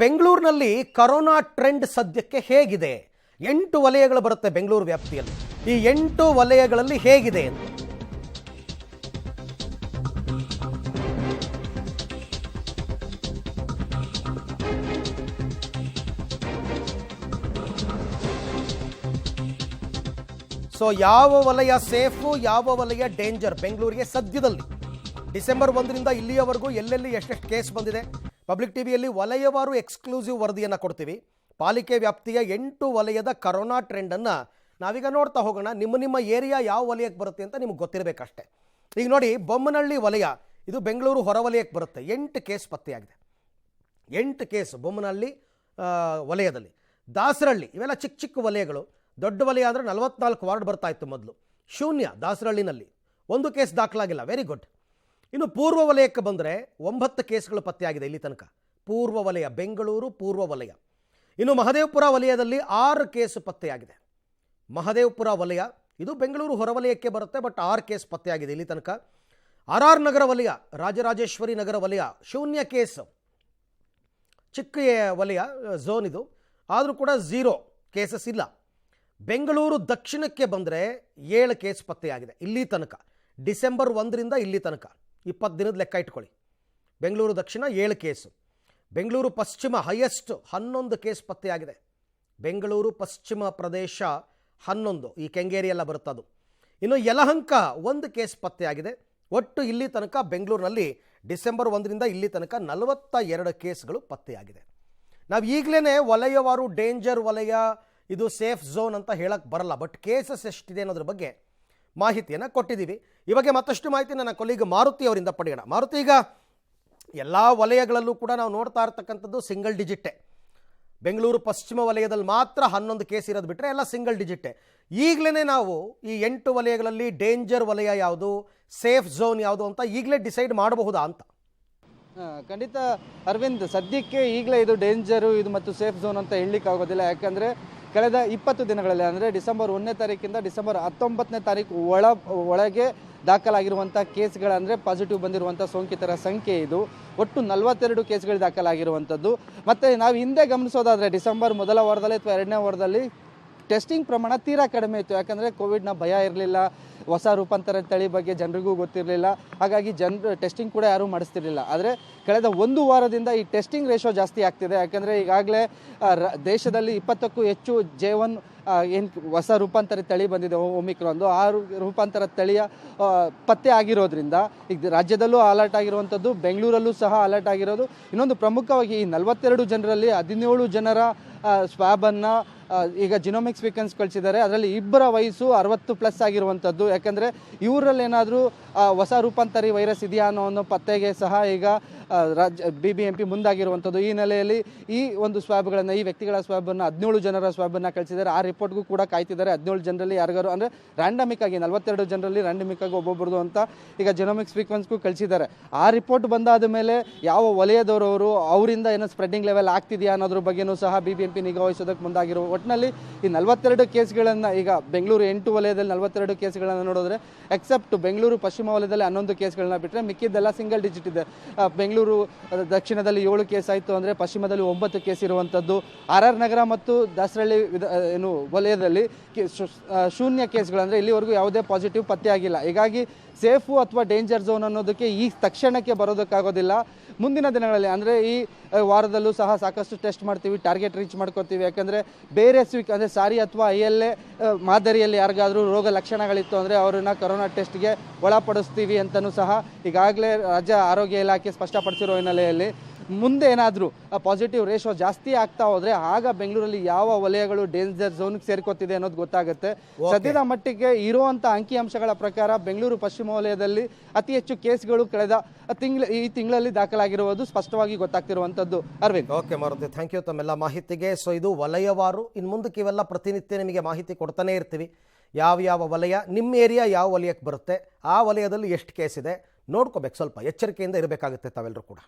ಬೆಂಗಳೂರಿನಲ್ಲಿ corona trend ಸದ್ಯಕ್ಕೆ ಹೇಗಿದೆ? 8 ವಲಯಗಳು ಬರುತ್ತೆ ಬೆಂಗಳೂರು ವ್ಯಾಪ್ತಿಯಲ್ಲಿ. ಈ 8 ವಲಯಗಳಲ್ಲಿ ಹೇಗಿದೆ ಅಂತ ಯಾವ ವಲಯ ಸೇಫು, ಯಾವ ವಲಯ ಡೇಂಜರ್ ಬೆಂಗಳೂರಿಗೆ ಸದ್ಯದಲ್ಲಿ ಡಿಸೆಂಬರ್ 1ರಿಂದ ಇಲ್ಲಿಯವರೆಗೂ ಎಲ್ಲೆಲ್ಲಿ ಎಷ್ಟೆಷ್ಟು ಕೇಸ್ ಬಂದಿದೆ. ಪಬ್ಲಿಕ್ ಟಿವಿಯಲ್ಲಿ ವಲಯವಾರು ಎಕ್ಸ್ಕ್ಲೂಸಿವ್ ವರದಿಯನ್ನು ಕೊಡ್ತೀವಿ. ಪಾಲಿಕೆ ವ್ಯಾಪ್ತಿಯ 8 ವಲಯದ ಕರೋನಾ ಟ್ರೆಂಡನ್ನು ನಾವೀಗ ನೋಡ್ತಾ ಹೋಗೋಣ. ನಿಮ್ಮ ಏರಿಯಾ ಯಾವ ವಲಯಕ್ಕೆ ಬರುತ್ತೆ ಅಂತ ನಿಮಗೆ ಗೊತ್ತಿರಬೇಕಷ್ಟೇ. ಈಗ ನೋಡಿ, ಬೊಮ್ಮನಹಳ್ಳಿ ವಲಯ ಇದು ಬೆಂಗಳೂರು ಹೊರವಲಯಕ್ಕೆ ಬರುತ್ತೆ. 8 ಕೇಸ್ ಪತ್ತೆಯಾಗಿದೆ. 8 ಕೇಸ್ ಬೊಮ್ಮನಹಳ್ಳಿ ವಲಯದಲ್ಲಿ. ದಾಸರಹಳ್ಳಿ ಇವೆಲ್ಲ ಚಿಕ್ಕ ಚಿಕ್ಕ ವಲಯಗಳು. ದೊಡ್ಡ ವಲಯ ಅಂದರೆ 44 ವಾರ್ಡ್ ಬರ್ತಾ ಇತ್ತು ಮೊದಲು. ಶೂನ್ಯ ದಾಸರಹಳ್ಳಿನಲ್ಲಿ 1 ಕೇಸ್ ದಾಖಲಾಗಿಲ್ಲ. Very good. ಇನ್ನು ಪೂರ್ವ ವಲಯಕ್ಕೆ ಬಂದರೆ 9 ಕೇಸ್ಗಳು ಪತ್ತೆಯಾಗಿದೆ ಇಲ್ಲಿ ತನಕ. ಪೂರ್ವ ವಲಯ, ಬೆಂಗಳೂರು ಪೂರ್ವ ವಲಯ. ಇನ್ನು ಮಹದೇವಪುರ ವಲಯದಲ್ಲಿ 6 ಕೇಸ್ ಪತ್ತೆಯಾಗಿದೆ. ಮಹದೇವಪುರ ವಲಯ ಇದು ಬೆಂಗಳೂರು ಹೊರವಲಯಕ್ಕೆ ಬರುತ್ತೆ, ಬಟ್ 6 ಕೇಸ್ ಪತ್ತೆಯಾಗಿದೆ ಇಲ್ಲಿ ತನಕ. RR ನಗರ ವಲಯ, ರಾಜರಾಜೇಶ್ವರಿ ನಗರ ವಲಯ ಶೂನ್ಯ ಕೇಸ್. ಚಿಕ್ಕ ವಲಯ ಝೋನ್ ಇದು, ಆದರೂ ಕೂಡ 0 ಕೇಸಸ್ ಇಲ್ಲ. ಬೆಂಗಳೂರು ದಕ್ಷಿಣಕ್ಕೆ ಬಂದರೆ 7 ಕೇಸ್ ಪತ್ತೆಯಾಗಿದೆ ಇಲ್ಲಿ ತನಕ. ಡಿಸೆಂಬರ್ 1ರಿಂದ ಇಲ್ಲಿ ತನಕ 20 ದಿನದ ಲೆಕ್ಕ ಇಟ್ಕೊಳ್ಳಿ. ಬೆಂಗಳೂರು ದಕ್ಷಿಣ 7 ಕೇಸು. ಬೆಂಗಳೂರು ಪಶ್ಚಿಮ ಹೈಯೆಸ್ಟ್ 11 ಕೇಸ್ ಪತ್ತೆಯಾಗಿದೆ. ಬೆಂಗಳೂರು ಪಶ್ಚಿಮ ಪ್ರದೇಶ 11, ಈ ಕೆಂಗೇರಿ ಎಲ್ಲ ಬರುತ್ತದು. ಇನ್ನು ಯಲಹಂಕ 1 ಕೇಸ್ ಪತ್ತೆಯಾಗಿದೆ. ಒಟ್ಟು ಇಲ್ಲಿ ತನಕ ಬೆಂಗಳೂರಿನಲ್ಲಿ ಡಿಸೆಂಬರ್ 1ರಿಂದ ಇಲ್ಲಿ ತನಕ 42 ಕೇಸ್ಗಳು ಪತ್ತೆಯಾಗಿದೆ. ನಾವು ಈಗಲೇ ವಲಯವಾರು ಡೇಂಜರ್ ವಲಯ, ಇದು ಸೇಫ್ ಝೋನ್ ಅಂತ ಹೇಳಕ್ಕೆ ಬರಲ್ಲ, ಬಟ್ ಕೇಸಸ್ ಎಷ್ಟಿದೆ ಅನ್ನೋದ್ರ ಬಗ್ಗೆ ಮಾಹಿತಿಯನ್ನು ಕೊಟ್ಟಿದ್ದೀವಿ. ಈ ಬಗ್ಗೆ ಮತ್ತಷ್ಟು ಮಾಹಿತಿ ನನ್ನ ಕೊಲೀಗ್ ಮಾರುತಿ ಅವರಿಂದ ಪಡೆಯೋಣ. ಮಾರುತಿ, ಈಗ ಎಲ್ಲ ವಲಯಗಳಲ್ಲೂ ಕೂಡ ನಾವು ನೋಡ್ತಾ ಇರ್ತಕ್ಕಂಥದ್ದು ಸಿಂಗಲ್ ಡಿಜಿಟ್ಟೆ. ಬೆಂಗಳೂರು ಪಶ್ಚಿಮ ವಲಯದಲ್ಲಿ ಮಾತ್ರ 11 ಕೇಸ್ ಇರೋದು ಬಿಟ್ಟರೆ ಎಲ್ಲ ಸಿಂಗಲ್ ಡಿಜಿಟ್ಟೆ. ಈಗಲೇ ನಾವು ಈ 8 ವಲಯಗಳಲ್ಲಿ ಡೇಂಜರ್ ವಲಯ ಯಾವುದು, ಸೇಫ್ ಝೋನ್ ಯಾವುದು ಅಂತ ಈಗಲೇ ಡಿಸೈಡ್ ಮಾಡಬಹುದಾ ಅಂತ? ಖಂಡಿತ ಅರವಿಂದ್, ಸದ್ಯಕ್ಕೆ ಈಗಲೇ ಇದು ಡೇಂಜರು ಇದು ಮತ್ತು ಸೇಫ್ ಝೋನ್ ಅಂತ ಹೇಳಲಿಕ್ಕೆ ಆಗೋದಿಲ್ಲ. ಯಾಕಂದರೆ ಕಳೆದ 20 ದಿನಗಳಲ್ಲಿ ಅಂದರೆ ಡಿಸೆಂಬರ್ 1ನೇ ತಾರೀಕಿಂದ ಡಿಸೆಂಬರ್ 19ನೇ ತಾರೀಕು ಒಳಗೆ ದಾಖಲಾಗಿರುವಂಥ ಕೇಸ್ಗಳಂದರೆ ಪಾಸಿಟಿವ್ ಬಂದಿರುವಂಥ ಸೋಂಕಿತರ ಸಂಖ್ಯೆ ಇದು. ಒಟ್ಟು 42 ಕೇಸ್ಗಳು ದಾಖಲಾಗಿರುವಂಥದ್ದು. ಮತ್ತು ನಾವು ಹಿಂದೆ ಗಮನಿಸೋದಾದರೆ ಡಿಸೆಂಬರ್ ಮೊದಲ ವಾರದಲ್ಲಿ ಅಥವಾ 2ನೇ ವಾರದಲ್ಲಿ ಟೆಸ್ಟಿಂಗ್ ಪ್ರಮಾಣ ತೀರಾ ಕಡಿಮೆ ಇತ್ತು. ಯಾಕಂದರೆ ಕೋವಿಡ್ನ ಭಯ ಇರಲಿಲ್ಲ, ಹೊಸ ರೂಪಾಂತರ ತಳಿ ಬಗ್ಗೆ ಜನರಿಗೂ ಗೊತ್ತಿರಲಿಲ್ಲ, ಹಾಗಾಗಿ ಟೆಸ್ಟಿಂಗ್ ಕೂಡ ಯಾರೂ ಮಾಡಿಸ್ತಿರ್ಲಿಲ್ಲ. ಆದರೆ ಕಳೆದ 1 ವಾರದಿಂದ ಈ ಟೆಸ್ಟಿಂಗ್ ರೇಷೋ ಜಾಸ್ತಿ ಆಗ್ತಿದೆ. ಯಾಕಂದರೆ ಈಗಾಗಲೇ ದೇಶದಲ್ಲಿ 20ಕ್ಕೂ ಹೆಚ್ಚು J1 ಏನು ಹೊಸ ರೂಪಾಂತರ ತಳಿ ಬಂದಿದೆ ಒಮಿಕ್ರಾನ್ದು, ಆ ರೂಪಾಂತರ ತಳಿಯ ಪತ್ತೆ ಆಗಿರೋದ್ರಿಂದ ಈಗ ರಾಜ್ಯದಲ್ಲೂ ಅಲರ್ಟ್ ಆಗಿರುವಂಥದ್ದು, ಬೆಂಗಳೂರಲ್ಲೂ ಸಹ ಅಲರ್ಟ್ ಆಗಿರೋದು. ಇನ್ನೊಂದು ಪ್ರಮುಖವಾಗಿ ಈ 42 ಜನರಲ್ಲಿ 17 ಜನರ ಸ್ವಾಬನ್ನು ಈಗ ಜಿನೋಮಿಕ್ ಸೀಕ್ವೆನ್ಸ್ ಕಳಿಸಿದ್ದಾರೆ. ಅದರಲ್ಲಿ 2 ವಯಸ್ಸು 60+ ಆಗಿರುವಂಥದ್ದು. ಯಾಕಂದರೆ ಇವರಲ್ಲಿ ಏನಾದರೂ ಹೊಸ ರೂಪಾಂತರಿ ವೈರಸ್ ಇದೆಯಾ ಅನ್ನೋ ಪತ್ತೆಗೆ ಸಹ ಈಗ BBMP ಮುಂದಾಗಿರುವಂಥದ್ದು. ಈ ನೆಲೆಯಲ್ಲಿ ಈ ಒಂದು ಸ್ವಾಬ್ಗಳನ್ನು, ಈ ವ್ಯಕ್ತಿಗಳ ಸ್ವಾಬನ್ನು 17 ಜನರ ಸ್ವಾಬನ್ನು ಕಳಿಸಿದ್ದಾರೆ. ಆ ರಿಪೋರ್ಟ್ಗೂ ಕೂಡ ಕಾಯ್ತಿದ್ದಾರೆ. 17 ಜನರಲ್ಲಿ ಯಾರಿಗಾರು ಅಂದರೆ ರ್ಯಾಂಡಮಿಕ್ ಆಗಿ 42 ಜನರಲ್ಲಿ ರ್ಯಾಂಡಮಿಕ್ ಆಗಿ ಒಬ್ಬೊಬ್ಬರದು ಅಂತ ಈಗ ಜಿನೋಮಿಕ್ ಸೀಕ್ವೆನ್ಸ್ಗೂ ಕಳಿಸಿದ್ದಾರೆ. ಆ ರಿಪೋರ್ಟ್ ಬಂದಾದ ಮೇಲೆ ಯಾವ ವಲಯದವರವರು ಅವರಿಂದ ಏನೋ ಸ್ಪ್ರೆಡ್ಡಿಂಗ್ ಲೆವೆಲ್ ಆಗ್ತಿದೆಯಾ ಅನ್ನೋದ್ರ ಬಗ್ಗೆಯೂ ಸಹ BBMP ನಿಗಾ ವಹಿಸೋದಕ್ಕೆ ಮುಂದಾಗಿರುವ. ಒಟ್ಟಿನಲ್ಲಿ ಈ 42 ಕೇಸ್ಗಳನ್ನು ಈಗ ಬೆಂಗಳೂರು 8 ವಲಯದಲ್ಲಿ 42 ಕೇಸ್ಗಳನ್ನು ನೋಡಿದ್ರೆ, ಎಕ್ಸೆಪ್ಟ್ ಬೆಂಗಳೂರು ಪಶ್ಚಿಮ ವಲಯದಲ್ಲಿ 11 ಕೇಸ್ಗಳನ್ನ ಬಿಟ್ಟರೆ ಮಿಕ್ಕಿದ್ದೆಲ್ಲ ಸಿಂಗಲ್ ಡಿಜಿಟ್ ಇದೆ. ಬೆಂಗಳೂರು ದಕ್ಷಿಣದಲ್ಲಿ 7 ಕೇಸ್ ಆಯಿತು ಅಂದರೆ ಪಶ್ಚಿಮದಲ್ಲಿ 9 ಕೇಸ್ ಇರುವಂಥದ್ದು. RR ನಗರ ಮತ್ತು ದಾಸರಹಳ್ಳಿ ಏನು ವಲಯದಲ್ಲಿ ಶೂನ್ಯ ಕೇಸ್ಗಳು, ಅಂದರೆ ಇಲ್ಲಿವರೆಗೂ ಯಾವುದೇ ಪಾಸಿಟಿವ್ ಪತ್ತೆ ಆಗಿಲ್ಲ. ಹೀಗಾಗಿ ಸೇಫು ಅಥವಾ ಡೇಂಜರ್ ಝೋನ್ ಅನ್ನೋದಕ್ಕೆ ಈ ತಕ್ಷಣಕ್ಕೆ ಬರೋದಕ್ಕಾಗೋದಿಲ್ಲ. ಮುಂದಿನ ದಿನಗಳಲ್ಲಿ ಅಂದರೆ ಈ ವಾರದಲ್ಲೂ ಸಹ ಸಾಕಷ್ಟು ಟೆಸ್ಟ್ ಮಾಡ್ತೀವಿ, ಟಾರ್ಗೆಟ್ ರೀಚ್ ಮಾಡ್ಕೋತೀವಿ. ಯಾಕಂದರೆ ಬೇರೆ ಅಂದರೆ ಸಾರಿ ಅಥವಾ ILA ಮಾದರಿಯಲ್ಲಿ ಯಾರಿಗಾದರೂ ರೋಗ ಲಕ್ಷಣಗಳಿತ್ತು ಅಂದರೆ ಅವರನ್ನು ಕರೋನಾ ಟೆಸ್ಟ್ಗೆ ಒಳಪಡಿಸ್ತೀವಿ ಅಂತಲೂ ಸಹ ಈಗಾಗಲೇ ರಾಜ್ಯ ಆರೋಗ್ಯ ಇಲಾಖೆ ಸ್ಪಷ್ಟಪಡಿಸಿರೋ ಹಿನ್ನೆಲೆಯಲ್ಲಿ ಮುಂದೆ ಏನಾದರೂ ಪಾಸಿಟಿವ್ ರೇಷೋ ಜಾಸ್ತಿ ಆಗ್ತಾ ಹೋದರೆ ಆಗ ಬೆಂಗಳೂರಲ್ಲಿ ಯಾವ ವಲಯಗಳು ಡೇಂಜರ್ ಝೋನ್ಗೆ ಸೇರ್ಕೋತಿದೆ ಅನ್ನೋದು ಗೊತ್ತಾಗುತ್ತೆ. ಸದ್ಯದ ಮಟ್ಟಿಗೆ ಇರುವಂಥ ಅಂಕಿಅಂಶಗಳ ಪ್ರಕಾರ ಬೆಂಗಳೂರು ಪಶ್ಚಿಮ ವಲಯದಲ್ಲಿ ಅತಿ ಹೆಚ್ಚು ಕೇಸ್ಗಳು ಕಳೆದ ಈ ತಿಂಗಳಲ್ಲಿ ದಾಖಲಾಗಿರುವುದು ಸ್ಪಷ್ಟವಾಗಿ ಗೊತ್ತಾಗ್ತಿರುವಂಥದ್ದು. Aravind. Okay Maruti, thank you ತಮ್ಮೆಲ್ಲ ಮಾಹಿತಿಗೆ. ಇದು ವಲಯವಾರು. ಇನ್ನು ಮುಂದಕ್ಕೆ ಇವೆಲ್ಲ ಪ್ರತಿನಿತ್ಯ ನಿಮಗೆ ಮಾಹಿತಿ ಕೊಡ್ತಾನೆ ಇರ್ತೀವಿ. ಯಾವ ವಲಯ, ನಿಮ್ಮ ಏರಿಯಾ ಯಾವ ವಲಯಕ್ಕೆ ಬರುತ್ತೆ, ಆ ವಲಯದಲ್ಲಿ ಎಷ್ಟು ಕೇಸ್ ಇದೆ ನೋಡ್ಕೋಬೇಕು. ಸ್ವಲ್ಪ ಎಚ್ಚರಿಕೆಯಿಂದ ಇರಬೇಕಾಗುತ್ತೆ ತಾವೆಲ್ಲರೂ ಕೂಡ.